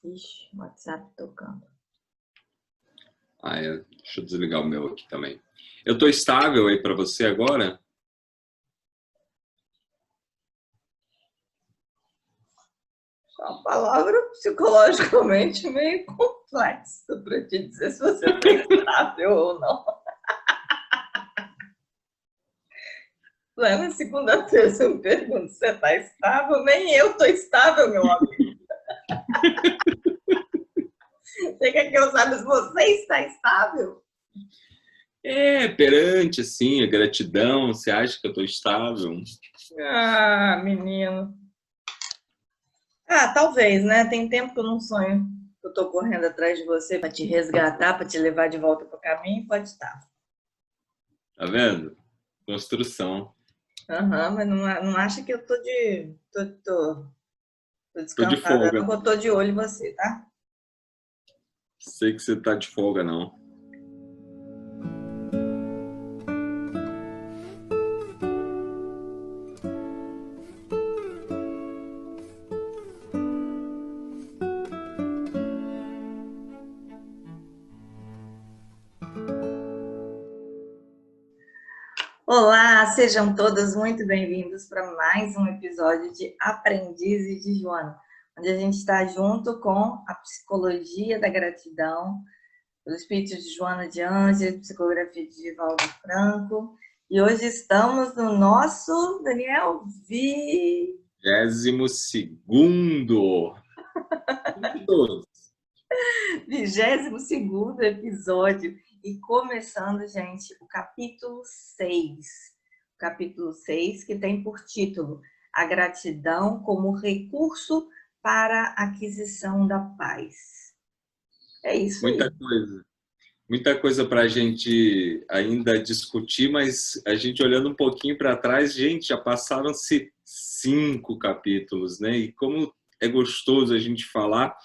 Ixi, WhatsApp tocando. Deixa eu desligar o meu aqui também. Eu tô estável aí para você agora? É uma palavra psicologicamente meio complexa para te dizer se você está estável ou não. Na segunda-feira você me pergunta se você está estável, nem eu estou estável, meu amigo. Você quer que eu saiba se você está estável? Perante, assim, a gratidão, você acha que eu tô estável? Ah, menino. Talvez, né? Tem tempo que eu não sonho. Eu tô correndo atrás de você para te resgatar, para te levar de volta pro caminho, pode estar. Tá vendo? Construção. Mas não acha que eu tô tô Tô de descansada, folga. não, que eu tô de olho em você, tá? Sei que você tá de folga, não. Olá, sejam todas muito bem-vindos para mais um episódio de Aprendizes de Joana, onde a gente está junto com a psicologia da gratidão, o espírito de Joana de Ângeles, psicografia de Divaldo Franco, e hoje estamos no nosso, Daniel, 22º episódio, e começando, gente, o capítulo 6. O capítulo 6, que tem por título A Gratidão como Recurso para a Aquisição da Paz. É isso aí. Muita coisa para a gente ainda discutir, mas a gente olhando um pouquinho para trás, gente, já passaram-se 5 capítulos, né? E como é gostoso a gente falar,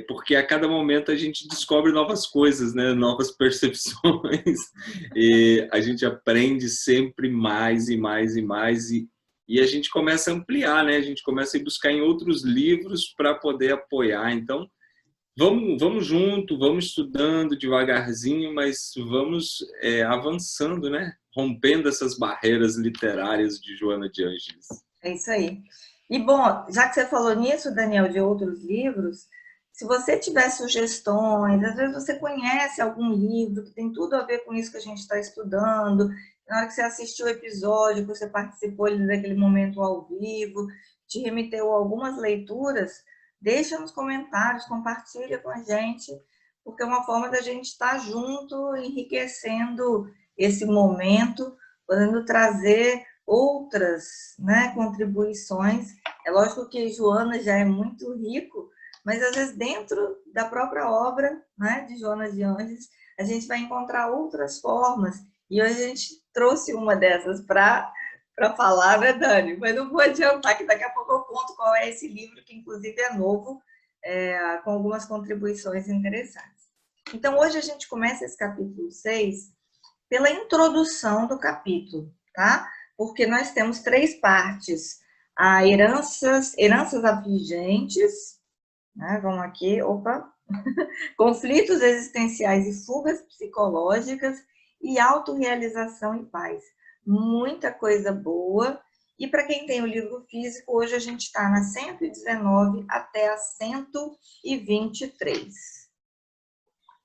porque a cada momento a gente descobre novas coisas, né? Novas percepções, e a gente aprende sempre mais e mais e mais, e a gente começa a ampliar, né? A gente começa a ir buscar em outros livros para poder apoiar. Então, vamos junto, vamos estudando devagarzinho, mas vamos avançando, né? Rompendo essas barreiras literárias de Joana de Ângeles. É isso aí. E, bom, já que você falou nisso, Daniel, de outros livros, se você tiver sugestões, às vezes você conhece algum livro que tem tudo a ver com isso que a gente está estudando, na hora que você assistiu o episódio, que você participou daquele momento ao vivo, te remeteu a algumas leituras, deixa nos comentários, compartilha com a gente, porque é uma forma da gente estar junto, enriquecendo esse momento, podendo trazer outras, né, contribuições. É lógico que Joana já é muito rico, mas às vezes dentro da própria obra, né, de Joana de Ângeles, a gente vai encontrar outras formas. E hoje a gente trouxe uma dessas para falar, né, Dani? Mas não vou adiantar, que daqui a pouco eu conto qual é esse livro, que inclusive é novo, com algumas contribuições interessantes. Então, hoje a gente começa esse capítulo 6 pela introdução do capítulo, tá? Porque nós temos 3 partes. A heranças afligentes, né? Vamos aqui, conflitos existenciais e fugas psicológicas, e autorrealização e paz. Muita coisa boa. E para quem tem o livro físico, hoje a gente está na 119 até a 123.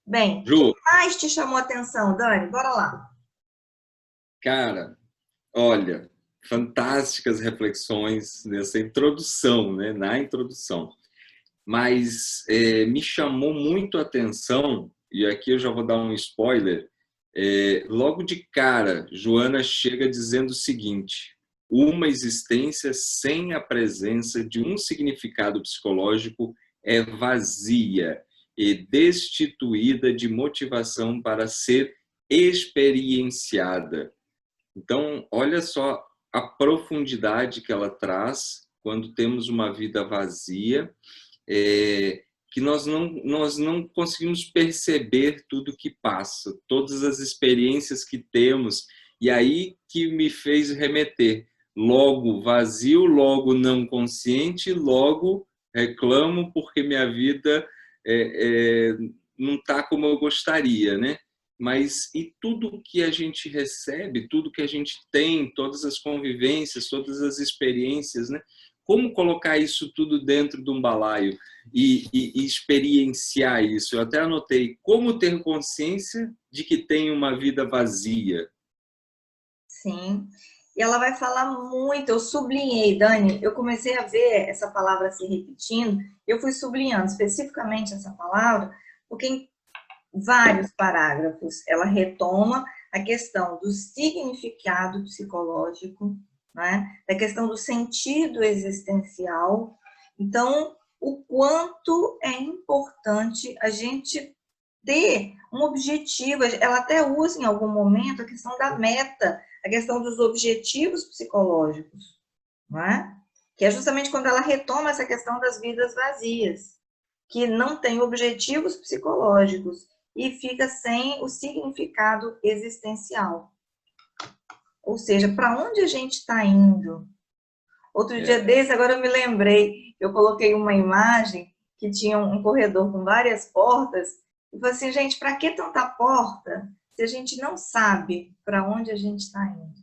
Bem, Ju, o que mais te chamou a atenção, Dani? Bora lá. cara, olha, fantásticas reflexões nessa introdução, né? Na introdução. Mas me chamou muito a atenção, e aqui eu já vou dar um spoiler, logo de cara, Joana chega dizendo o seguinte: uma existência sem a presença de um significado psicológico é vazia e destituída de motivação para ser experienciada. Então, olha só a profundidade que ela traz quando temos uma vida vazia, que nós não conseguimos perceber tudo que passa, todas as experiências que temos, e aí que me fez remeter. logo vazio, logo não consciente, logo reclamo porque minha vida não está como eu gostaria, né? Mas e tudo que a gente recebe, tudo que a gente tem, todas as convivências, todas as experiências, né? Como colocar isso tudo dentro de um balaio e experienciar isso? Eu até anotei como ter consciência de que tem uma vida vazia. Sim. E ela vai falar muito, eu sublinhei, Dani, eu comecei a ver essa palavra se repetindo, eu fui sublinhando especificamente essa palavra, porque em vários parágrafos ela retoma a questão do significado psicológico, né? Da questão do sentido existencial. Então, o quanto é importante a gente ter um objetivo, ela até usa em algum momento a questão da meta, a questão dos objetivos psicológicos, não é? Que é justamente quando ela retoma essa questão das vidas vazias, que não tem objetivos psicológicos e fica sem o significado existencial. Ou seja, para onde a gente está indo? Outro dia desse, agora eu me lembrei, eu coloquei uma imagem que tinha um corredor com várias portas, e falei assim, gente, para que tanta porta se a gente não sabe para onde a gente está indo?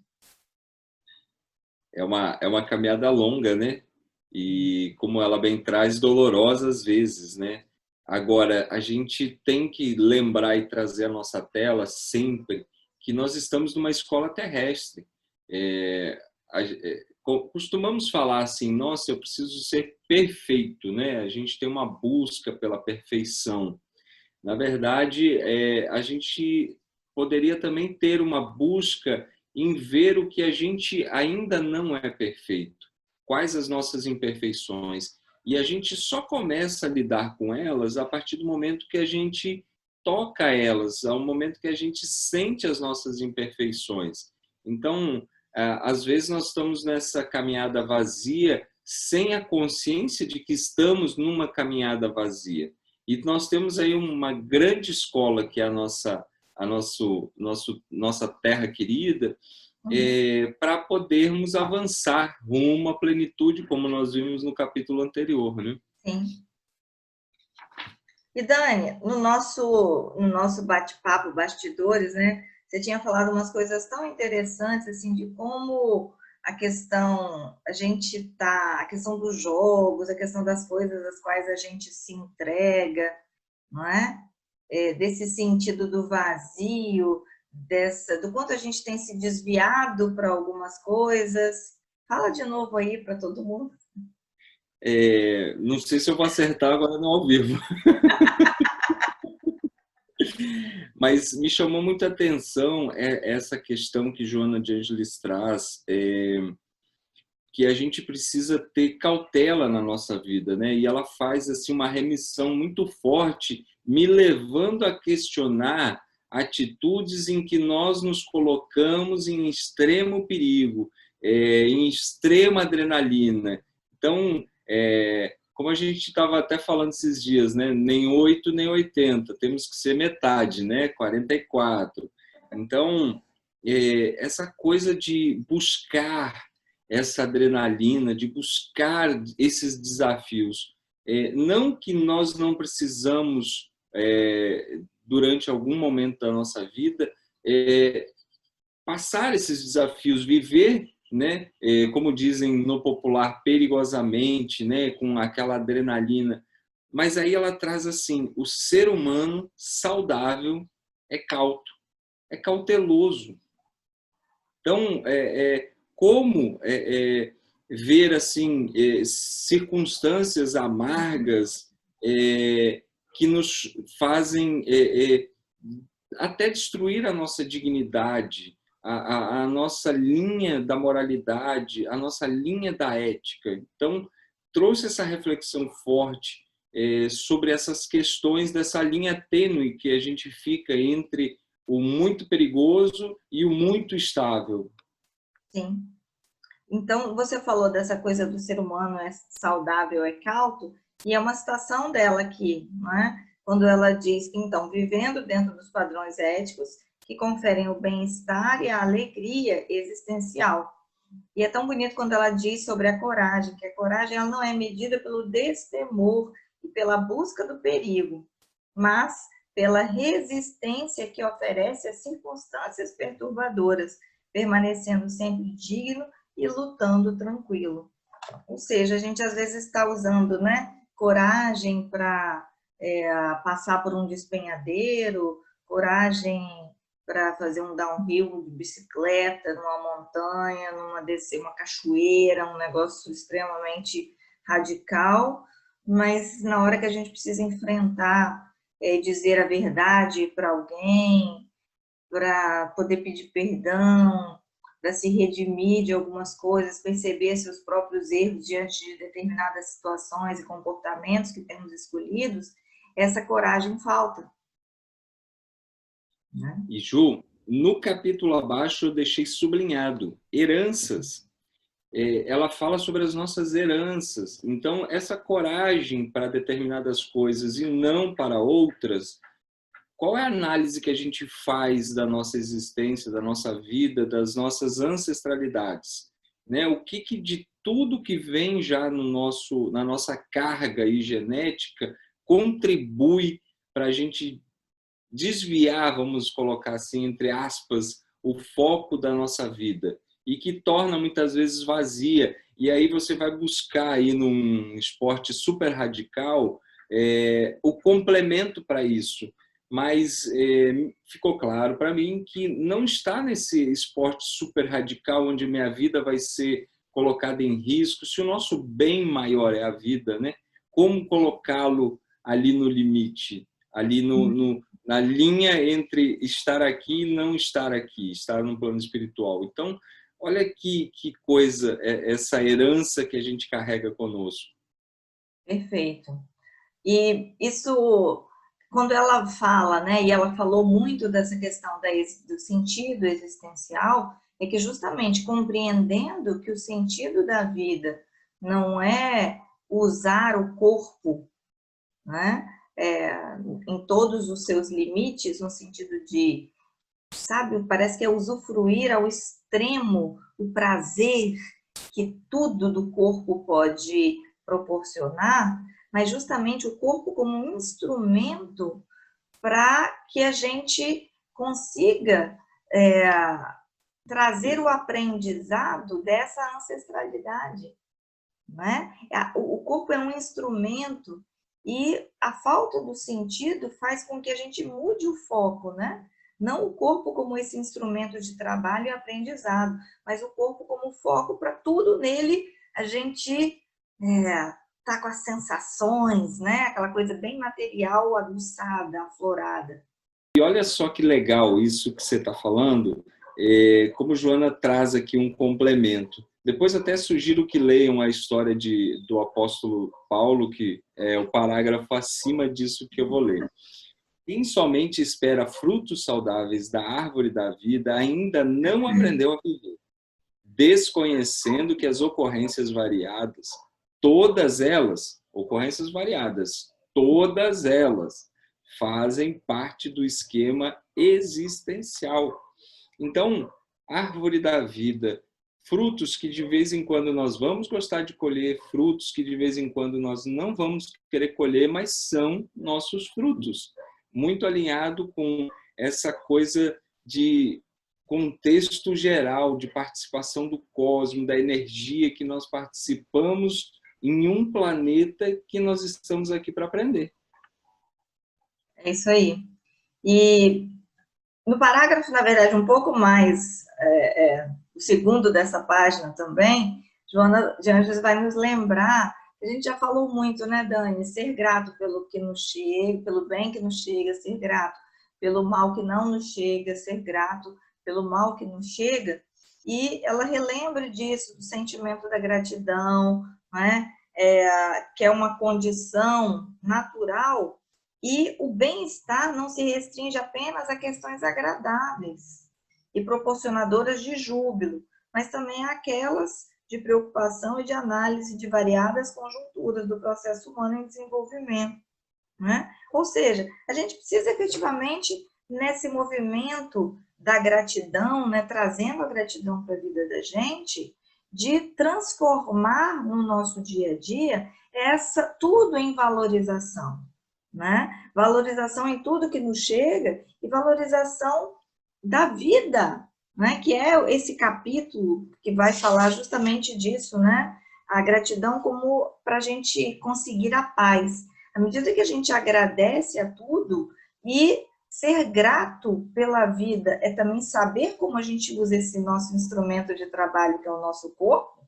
É uma caminhada longa, né? E, como ela bem traz, dolorosa às vezes, né? Agora, a gente tem que lembrar e trazer à nossa tela sempre que nós estamos numa escola terrestre. Costumamos falar assim, nossa, eu preciso ser perfeito, né? A gente tem uma busca pela perfeição. Na verdade, a gente poderia também ter uma busca em ver o que a gente ainda não é perfeito, quais as nossas imperfeições. E a gente só começa a lidar com elas a partir do momento que a gente toca elas, ao momento que a gente sente as nossas imperfeições. Então, às vezes nós estamos nessa caminhada vazia sem a consciência de que estamos numa caminhada vazia. E nós temos aí uma grande escola, que é nossa terra querida, para podermos avançar rumo à plenitude, como nós vimos no capítulo anterior, né? Sim. E Dani, no nosso bate-papo, bastidores, né? Você tinha falado umas coisas tão interessantes, assim, de como a questão dos jogos, a questão das coisas às quais a gente se entrega, não é? Desse sentido do vazio, do quanto a gente tem se desviado para algumas coisas. Fala de novo aí para todo mundo. Não sei se eu vou acertar agora no ao vivo. Mas me chamou muita atenção essa questão que Joana de Ângeles traz, que a gente precisa ter cautela na nossa vida, né? E ela faz assim uma remissão muito forte, me levando a questionar atitudes em que nós nos colocamos em extremo perigo, em extrema adrenalina. Então, como a gente estava até falando esses dias, né? Nem 8 nem 80, temos que ser metade, né? 44. Então, essa coisa de buscar essa adrenalina, de buscar esses desafios. Não que nós não precisamos, durante algum momento da nossa vida, passar esses desafios, viver, né, como dizem no popular, perigosamente, né, com aquela adrenalina. Mas aí ela traz assim, o ser humano saudável é cauto, é cauteloso. Então, como ver assim circunstâncias amargas que nos fazem até destruir a nossa dignidade, a nossa linha da moralidade, a nossa linha da ética. Então, trouxe essa reflexão forte sobre essas questões dessa linha tênue que a gente fica entre o muito perigoso e o muito estável. Sim. Então, você falou dessa coisa do ser humano é saudável, é cauto, e é uma citação dela aqui, não é? Quando ela diz que, então, vivendo dentro dos padrões éticos que conferem o bem-estar e a alegria existencial. E é tão bonito quando ela diz sobre a coragem, que a coragem ela não é medida pelo destemor e pela busca do perigo, mas pela resistência que oferece às circunstâncias perturbadoras, permanecendo sempre digno e lutando tranquilo. Ou seja, a gente às vezes está usando, né, coragem para passar por um despenhadeiro, coragem para fazer um downhill de bicicleta numa montanha, descer uma cachoeira, um negócio extremamente radical, mas na hora que a gente precisa enfrentar, dizer a verdade para alguém, para poder pedir perdão, para se redimir de algumas coisas, perceber seus próprios erros diante de determinadas situações e comportamentos que temos escolhidos, essa coragem falta. Né? E Ju, no capítulo abaixo eu deixei sublinhado, heranças. Ela fala sobre as nossas heranças. Então, essa coragem para determinadas coisas e não para outras, qual é a análise que a gente faz da nossa existência, da nossa vida, das nossas ancestralidades? Né? O que de tudo que vem já na nossa carga e genética contribui para a gente desviar, vamos colocar assim, entre aspas, o foco da nossa vida e que torna muitas vezes vazia. E aí você vai buscar aí num esporte super radical o complemento para isso. Mas ficou claro para mim que não está nesse esporte super radical onde minha vida vai ser colocada em risco, se o nosso bem maior é a vida, né? Como colocá-lo ali no limite, ali na linha entre estar aqui e não estar aqui, estar no plano espiritual. Então, olha que coisa, essa herança que a gente carrega conosco. Perfeito. E isso, quando ela fala, né, e ela falou muito dessa questão do sentido existencial, é que justamente compreendendo que o sentido da vida não é usar o corpo, né, em todos os seus limites, no sentido de, sabe, parece que é usufruir ao extremo o prazer que tudo do corpo pode proporcionar, mas justamente o corpo como um instrumento para que a gente consiga trazer o aprendizado dessa ancestralidade. Né? O corpo é um instrumento e a falta do sentido faz com que a gente mude o foco, né? Não o corpo como esse instrumento de trabalho e aprendizado, mas o corpo como foco para tudo nele a gente tá com as sensações, né? Aquela coisa bem material, aguçada, aflorada. E olha só que legal isso que você está falando, como Joana traz aqui um complemento. Depois até sugiro que leiam a história do apóstolo Paulo, que é o parágrafo acima disso que eu vou ler. Quem somente espera frutos saudáveis da árvore da vida ainda não aprendeu a viver, desconhecendo que as ocorrências variadas, todas elas fazem parte do esquema existencial. Então, árvore da vida, frutos que de vez em quando nós vamos gostar de colher, frutos que de vez em quando nós não vamos querer colher, mas são nossos frutos. Muito alinhado com essa coisa de contexto geral, de participação do cosmos, da energia que nós participamos em um planeta que nós estamos aqui para aprender. É isso aí. E no parágrafo, na verdade, um pouco mais, o segundo dessa página também, Joana de Ângeles vai nos lembrar, a gente já falou muito, né, Dani? Ser grato pelo que nos chega, pelo bem que nos chega, ser grato pelo mal que não nos chega, ser grato pelo mal que nos chega. E ela relembra disso, do sentimento da gratidão, né? Que é uma condição natural. E o bem-estar não se restringe apenas a questões agradáveis e proporcionadoras de júbilo, mas também àquelas de preocupação e de análise de variadas conjunturas do processo humano em desenvolvimento. Né? Ou seja, a gente precisa efetivamente, nesse movimento da gratidão, né, trazendo a gratidão para a vida da gente, de transformar no nosso dia a dia tudo em valorização, né? Valorização em tudo que nos chega e valorização da vida, né? Que é esse capítulo que vai falar justamente disso, né? A gratidão como para a gente conseguir a paz. À medida que a gente agradece a tudo e ser grato pela vida é também saber como a gente usa esse nosso instrumento de trabalho, que é o nosso corpo,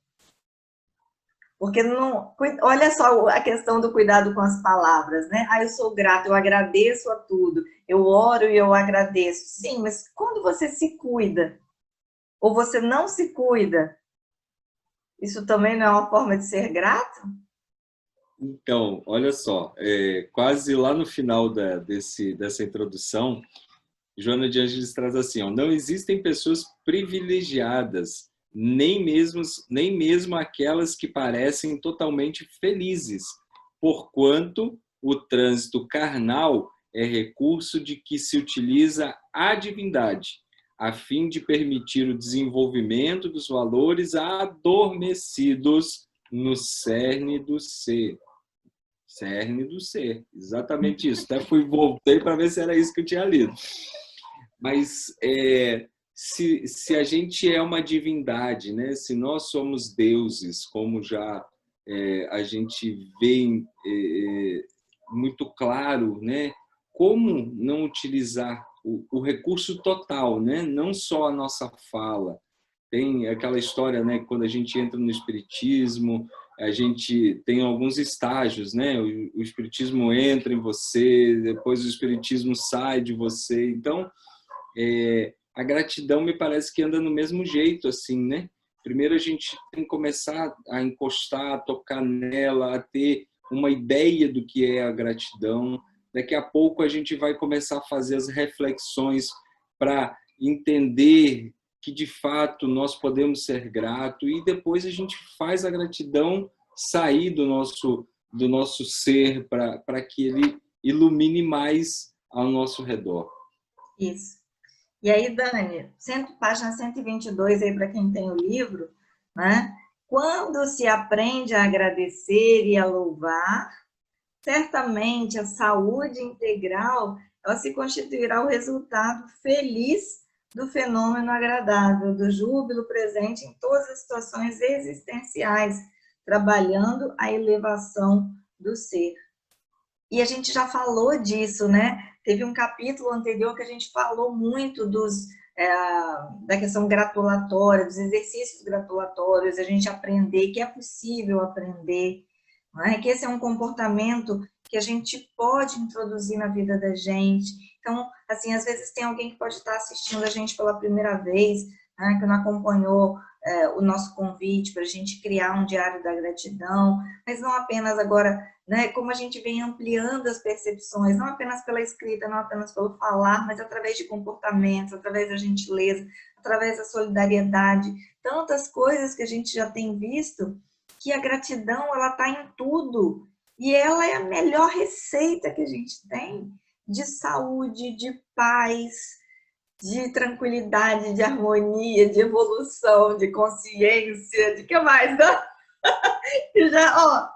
porque não, olha só a questão do cuidado com as palavras, né? Ah, eu sou grato, eu agradeço a tudo, eu oro e eu agradeço. Sim, mas quando você se cuida, ou você não se cuida, isso também não é uma forma de ser grato? Então, olha só, quase lá no final dessa introdução, Joana de Ângeles traz assim, ó, não existem pessoas privilegiadas, nem mesmo aquelas que parecem totalmente felizes, porquanto o trânsito carnal é recurso de que se utiliza a divindade, a fim de permitir o desenvolvimento dos valores adormecidos no cerne do ser. Cerne do ser, exatamente isso. Até voltei para ver se era isso que eu tinha lido. Mas se a gente é uma divindade, né? Se nós somos deuses, como já a gente vê muito claro, né? Como não utilizar o recurso total, né? Não só a nossa fala. Tem aquela história, né? Quando a gente entra no espiritismo, a gente tem alguns estágios, né? O espiritismo entra em você, depois o espiritismo sai de você. Então, a gratidão me parece que anda no mesmo jeito, assim, né? Primeiro a gente tem que começar a encostar, a tocar nela, a ter uma ideia do que é a gratidão. Daqui a pouco a gente vai começar a fazer as reflexões para entender que, de fato, nós podemos ser gratos e depois a gente faz a gratidão sair do nosso ser para que ele ilumine mais ao nosso redor. Isso. E aí, Dani, página 122 aí para quem tem o livro, né? Quando se aprende a agradecer e a louvar, certamente a saúde integral ela se constituirá o resultado feliz do fenômeno agradável, do júbilo presente em todas as situações existenciais, trabalhando a elevação do ser. E a gente já falou disso, né? Teve um capítulo anterior que a gente falou muito da questão gratulatória, dos exercícios gratulatórios, a gente aprender que é possível aprender, não é? Que esse é um comportamento que a gente pode introduzir na vida da gente. Então, assim, às vezes tem alguém que pode estar assistindo a gente pela primeira vez, né, que não acompanhou o nosso convite para a gente criar um diário da gratidão, mas não apenas agora, né, como a gente vem ampliando as percepções, não apenas pela escrita, não apenas pelo falar, mas através de comportamentos, através da gentileza, através da solidariedade, tantas coisas que a gente já tem visto, que a gratidão, ela está em tudo, e ela é a melhor receita que a gente tem de saúde, de paz, de tranquilidade, de harmonia, de evolução, de consciência, de que mais? E já, ó.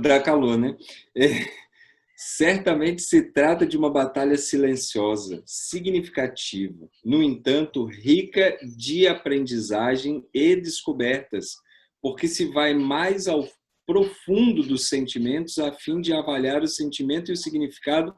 Dá calor, né? Certamente se trata de uma batalha silenciosa, significativa, no entanto, rica de aprendizagem e descobertas, porque se vai mais ao profundo dos sentimentos a fim de avaliar o sentimento e o significado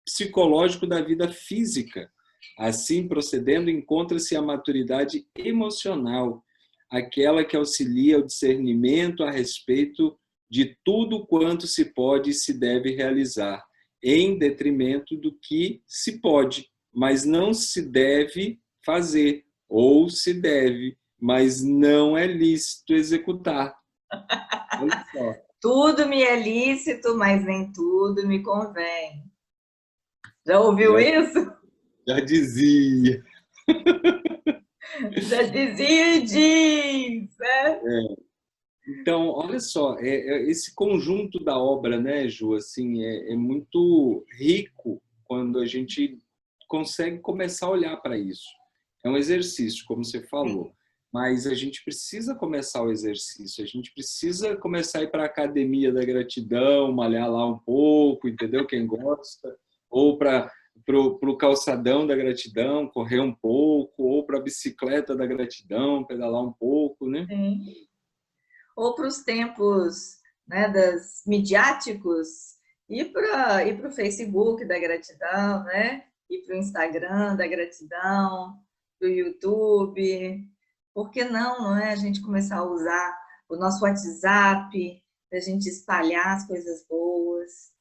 psicológico da vida física. Assim, procedendo, encontra-se a maturidade emocional, aquela que auxilia o discernimento a respeito de tudo quanto se pode e se deve realizar, em detrimento do que se pode, mas não se deve fazer, ou se deve, mas não é lícito executar. Olha só. Tudo me é lícito, mas nem tudo me convém. Já ouviu isso? Já dizia. Já dizia e diz, né? Então, olha só, esse conjunto da obra, né, Ju, assim, é muito rico quando a gente consegue começar a olhar para isso. É um exercício, como você falou. Mas a gente precisa começar o exercício, a gente precisa começar a ir para a academia da gratidão, malhar lá um pouco, entendeu? Quem gosta, ou para o calçadão da gratidão, correr um pouco, ou para a bicicleta da gratidão, pedalar um pouco, né? Sim. Ou para os tempos, né, das midiáticos, ir para o Facebook da gratidão, né? Ir para o Instagram da gratidão, para o YouTube. Por que não é? A gente começar a usar o nosso WhatsApp, para a gente espalhar as coisas boas,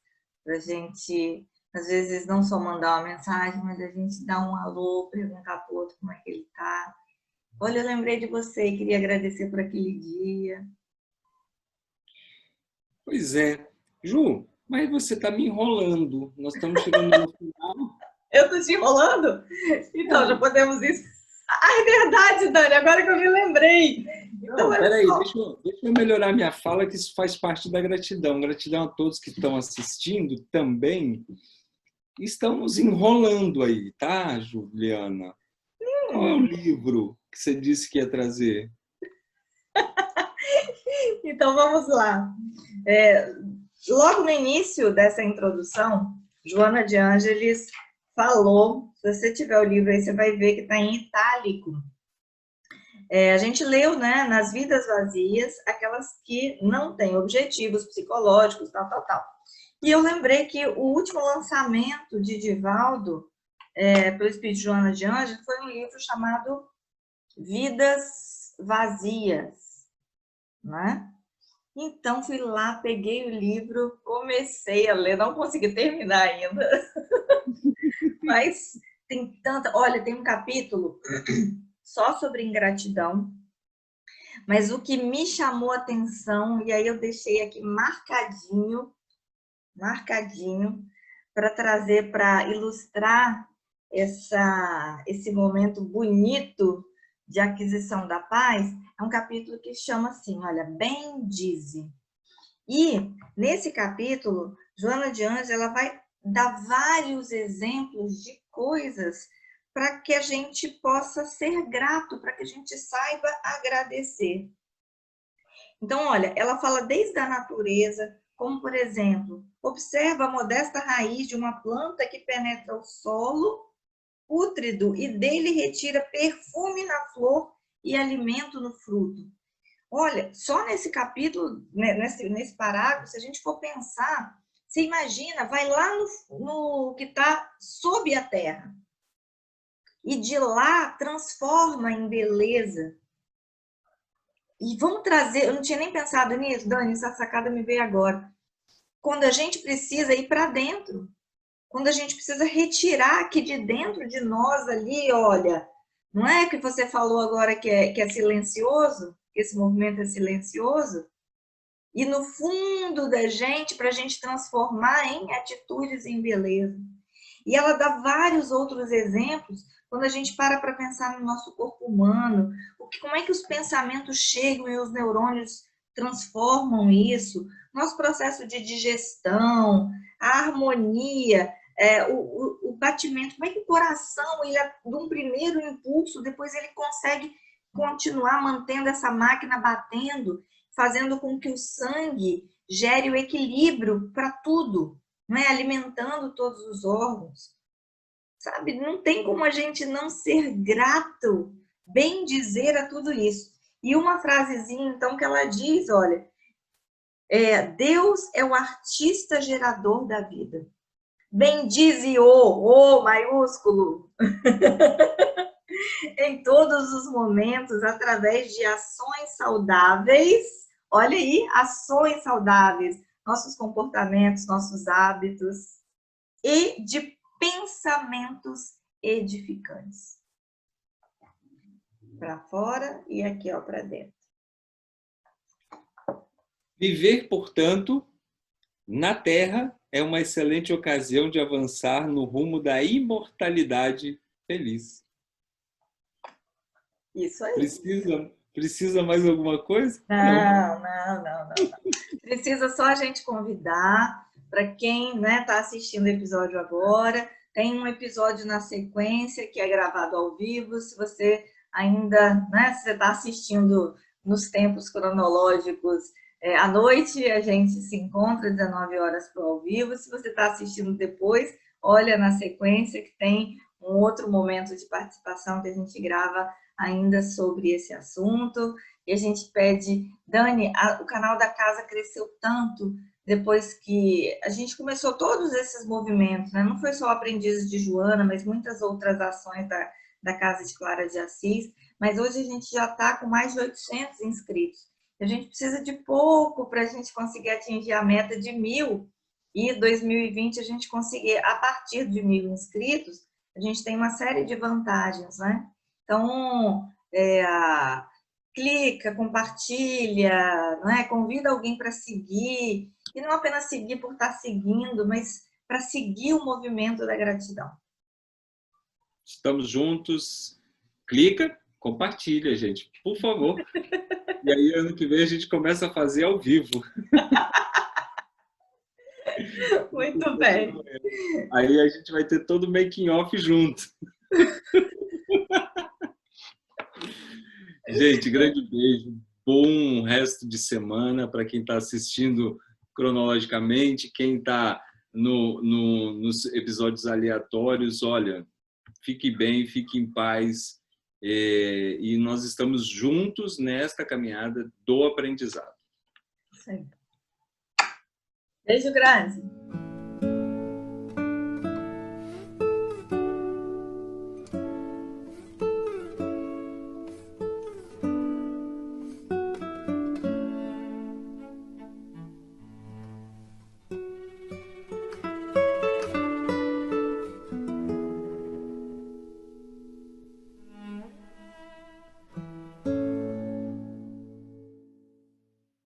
para a gente, às vezes, não só mandar uma mensagem, mas a gente dar um alô, perguntar para o outro como é que ele está. Olha, eu lembrei de você e queria agradecer por aquele dia. Pois é. Ju, mas você está me enrolando. Nós estamos chegando no final. Eu estou te enrolando? Então, já podemos ir. Ah, é verdade, Dani, agora que eu me lembrei. Então, Não, é peraí, só. deixa eu melhorar minha fala, que isso faz parte da gratidão. Gratidão a todos que estão assistindo também. Estamos enrolando aí, tá, Juliana? Qual é o livro que você disse que ia trazer? Então, vamos lá. Logo no início dessa introdução, Joana de Ângeles falou, se você tiver o livro aí, você vai ver que está em itálico. A gente leu, né, nas vidas vazias, aquelas que não têm objetivos psicológicos, tal, tal, tal. E eu lembrei que o último lançamento de Divaldo, pelo Espírito de Joana de Ângeles, foi um livro chamado Vidas Vazias, né? Então, fui lá, peguei o livro, comecei a ler, não consegui terminar ainda, mas tem tanta... Olha, tem um capítulo só sobre ingratidão, mas o que me chamou a atenção, e aí eu deixei aqui marcadinho, para trazer, para ilustrar esse momento bonito de aquisição da paz, é um capítulo que chama assim, olha, Bendize. E nesse capítulo, Joana de Ângeles, ela vai dar vários exemplos de coisas para que a gente possa ser grato, para que a gente saiba agradecer. Então, olha, ela fala desde a natureza, como por exemplo, observa a modesta raiz de uma planta que penetra o solo pútrido e dele retira perfume na flor e alimento no fruto. Olha, só nesse capítulo, nesse parágrafo, se a gente for pensar, você imagina, vai lá no que está sob a terra e de lá transforma em beleza. E vamos trazer, eu não tinha nem pensado nisso, Dani, essa sacada me veio agora. Quando a gente precisa ir para dentro, quando a gente precisa retirar aqui de dentro de nós ali, olha, não é que você falou agora que é silencioso, que esse movimento é silencioso? E no fundo da gente, para a gente transformar em atitudes em beleza. E ela dá vários outros exemplos quando a gente para pensar no nosso corpo humano, como é que os pensamentos chegam e os neurônios transformam isso, nosso processo de digestão, a harmonia, o batimento, como é que o coração, ele, de um primeiro impulso, depois ele consegue continuar mantendo essa máquina batendo, fazendo com que o sangue gere o equilíbrio para tudo, né? Alimentando todos os órgãos. Sabe? Não tem como a gente não ser grato, bem dizer a tudo isso. E uma frasezinha, então, que ela diz, olha, Deus é o artista gerador da vida. Bendize o maiúsculo, em todos os momentos, através de ações saudáveis. Olha aí, ações saudáveis, nossos comportamentos, nossos hábitos, e de pensamentos edificantes. Para fora e aqui, ó, para dentro. Viver, portanto, na Terra é uma excelente ocasião de avançar no rumo da imortalidade feliz. Isso aí. Precisa mais alguma coisa? Não. Precisa só a gente convidar para quem está assistindo o episódio agora, Tem um episódio na sequência que é gravado ao vivo. Se você ainda, né, se você está assistindo nos tempos cronológicos, à noite a gente se encontra 19 horas para o ao vivo. Se você está assistindo depois, olha na sequência que tem um outro momento de participação que a gente grava ainda sobre esse assunto. E a gente pede, Dani, o canal da casa cresceu tanto depois que a gente começou todos esses movimentos, né? Não foi só Aprendizes de Joana, mas muitas outras ações da Casa de Clara de Assis, mas hoje a gente já está com mais de 800 inscritos. A gente precisa de pouco para a gente conseguir atingir a meta de 1.000, e 2020 a gente conseguir, a partir de 1.000 inscritos, a gente tem uma série de vantagens, né? Então, clica, compartilha, né? Convida alguém para seguir, e não apenas seguir por estar seguindo, mas para seguir o movimento da gratidão. Estamos juntos. Clica, compartilha, gente, por favor. E aí, ano que vem, a gente começa a fazer ao vivo. Muito bem. Aí a gente vai ter todo o making off junto. Gente, grande beijo. Bom resto de semana para quem está assistindo cronologicamente, quem está nos episódios aleatórios. Olha, fique bem, fique em paz. E nós estamos juntos nesta caminhada do aprendizado. Sim. Beijo grande.